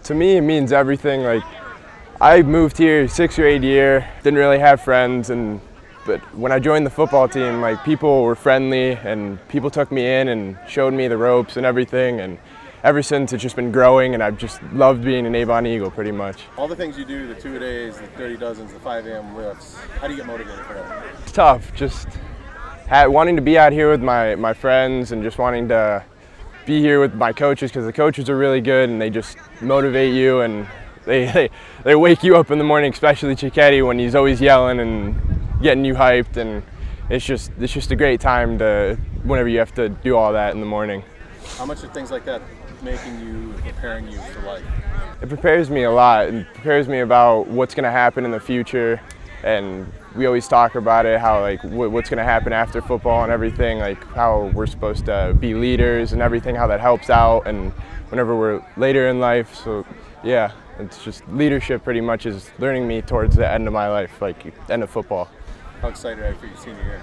To me, it means everything. Like, I moved here 6th or 8th year, didn't really have friends, but when I joined the football team, like, people were friendly and people took me in and showed me the ropes and everything. And ever since, it's just been growing, and I've just loved being an Avon Eagle pretty much. All the things you do, the 2-a-days, the 30 dozens, the 5 a.m. lifts, how do you get motivated for that? It's tough, just wanting to be out here with my friends and just wanting to be here with my coaches, because the coaches are really good and they just motivate you, and they wake you up in the morning, especially Cicchetti, when he's always yelling and getting you hyped, and it's just a great time to whenever you have to do all that in the morning. How much are things like that making you, preparing you for life? It prepares me a lot. It prepares me about what's going to happen in the future, and we always talk about it, how like what's going to happen after football and everything, like how we're supposed to be leaders and everything, how that helps out, and whenever we're later in life. So yeah, it's just leadership pretty much is learning me towards the end of my life, like end of football. How excited are you for your senior year?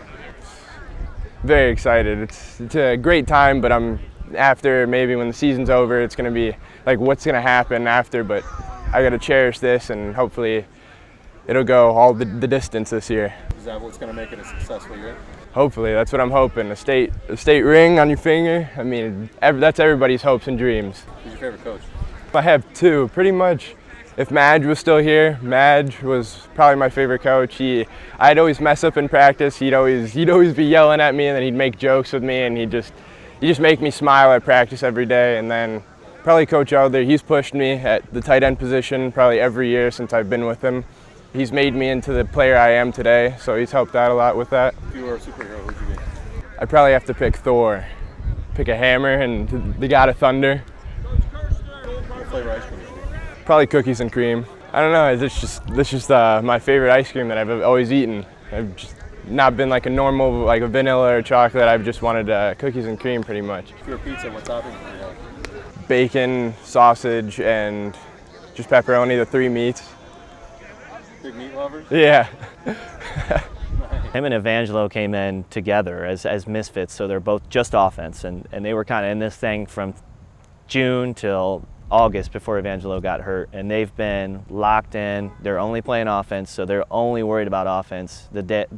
Very excited. It's a great time, but after maybe when the season's over, it's going to be like what's going to happen after, but I got to cherish this, and hopefully it'll go all the distance this year. Is that what's going to make it a successful year? Hopefully, that's what I'm hoping. A state ring on your finger. I mean, that's everybody's hopes and dreams. Who's your favorite coach? I have two, pretty much. If Madge was still here, Madge was probably my favorite coach. I'd always mess up in practice. He'd always be yelling at me, and then he'd make jokes with me, and he'd just make me smile at practice every day. And then probably Coach Elder, he's pushed me at the tight end position probably every year since I've been with him. He's made me into the player I am today, so he's helped out a lot with that. If you were a superhero, who'd you be? I'd probably have to pick Thor. Pick a hammer and the god of thunder. What flavor ice cream would you be? Probably cookies and cream. I don't know, it's just my favorite ice cream that I've always eaten. I've just not been like a normal, like a vanilla or chocolate. I've just wanted cookies and cream pretty much. If you were pizza, what toppings would you have? Bacon, sausage, and just pepperoni, the 3 meats. Big meat lovers? Yeah. Him and Evangelo came in together as misfits, so they're both just offense, and they were kind of in this thing from June till August before Evangelo got hurt, and they've been locked in. They're only playing offense, so they're only worried about offense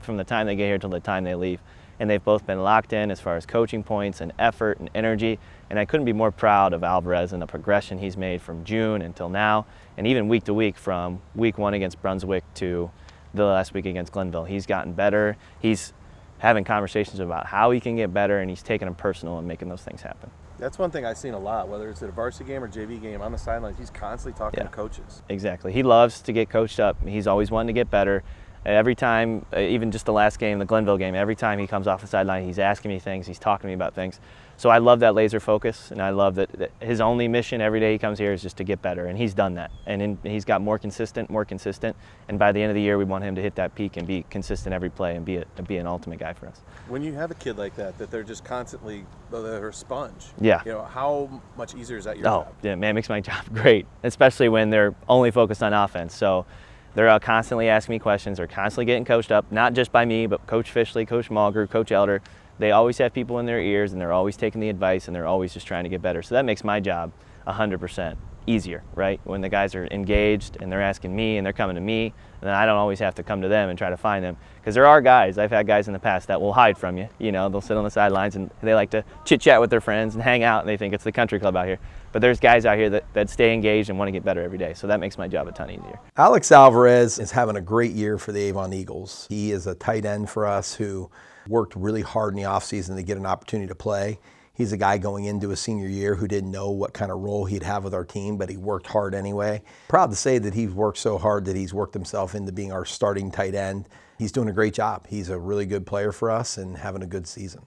from the time they get here till the time they leave. And they've both been locked in as far as coaching points and effort and energy, and I couldn't be more proud of Alvarez and the progression he's made from June until now, and even week to week, from week 1 against Brunswick to the last week against Glenville. He's gotten better. He's having conversations about how he can get better, and he's taking them personal and making those things happen. That's one thing I've seen a lot, whether it's at a varsity game or JV game, on the sidelines, he's constantly talking to coaches. Exactly. He loves to get coached up. He's always wanting to get better. Every time, even just the last game, the Glenville game, every time he comes off the sideline, he's asking me things, he's talking to me about things. So I love that laser focus, and I love that his only mission every day he comes here is just to get better, and he's done that. And he's got more consistent, and by the end of the year, we want him to hit that peak and be consistent every play and be an ultimate guy for us. When you have a kid like that they're just constantly, they're a sponge. Yeah. You know, how much easier is that your job? Yeah, man, it makes my job great, especially when they're only focused on offense. So they're constantly asking me questions. They're constantly getting coached up, not just by me, but Coach Fishley, Coach Malger, Coach Elder. They always have people in their ears, and they're always taking the advice, and they're always just trying to get better. So that makes my job 100% easier, right? When the guys are engaged and they're asking me and they're coming to me, and then I don't always have to come to them and try to find them. Because there are guys, I've had guys in the past that will hide from you. You know, they'll sit on the sidelines and they like to chit-chat with their friends and hang out, and they think it's the country club out here. But there's guys out here that stay engaged and want to get better every day. So that makes my job a ton easier. Alex Alvarez is having a great year for the Avon Eagles. He is a tight end for us who worked really hard in the offseason to get an opportunity to play. He's a guy going into his senior year who didn't know what kind of role he'd have with our team, but he worked hard anyway. Proud to say that he's worked so hard that he's worked himself into being our starting tight end. He's doing a great job. He's a really good player for us and having a good season.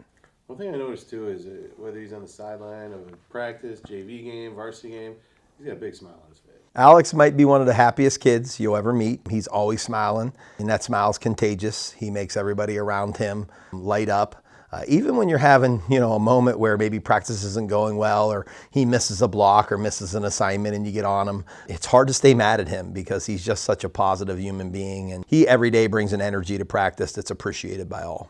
One thing I noticed too is whether he's on the sideline of practice, JV game, varsity game, he's got a big smile on his face. Alex might be one of the happiest kids you'll ever meet. He's always smiling, and that smile's contagious. He makes everybody around him light up. Even when you're having, a moment where maybe practice isn't going well, or he misses a block or misses an assignment and you get on him, it's hard to stay mad at him because he's just such a positive human being, and he every day brings an energy to practice that's appreciated by all.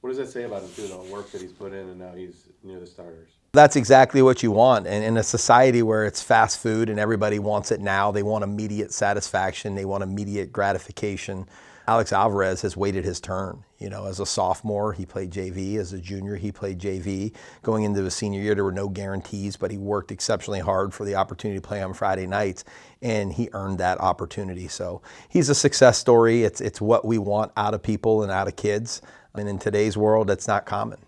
What does that say about him too, the work that he's put in, and now he's near the starters? That's exactly what you want. And in a society where it's fast food and everybody wants it now, they want immediate satisfaction, they want immediate gratification. Alex Alvarez has waited his turn. You know, as a sophomore, he played JV. As a junior, he played JV. Going into his senior year, there were no guarantees, but he worked exceptionally hard for the opportunity to play on Friday nights, and he earned that opportunity. So he's a success story. It's what we want out of people and out of kids. And in today's world, that's not common.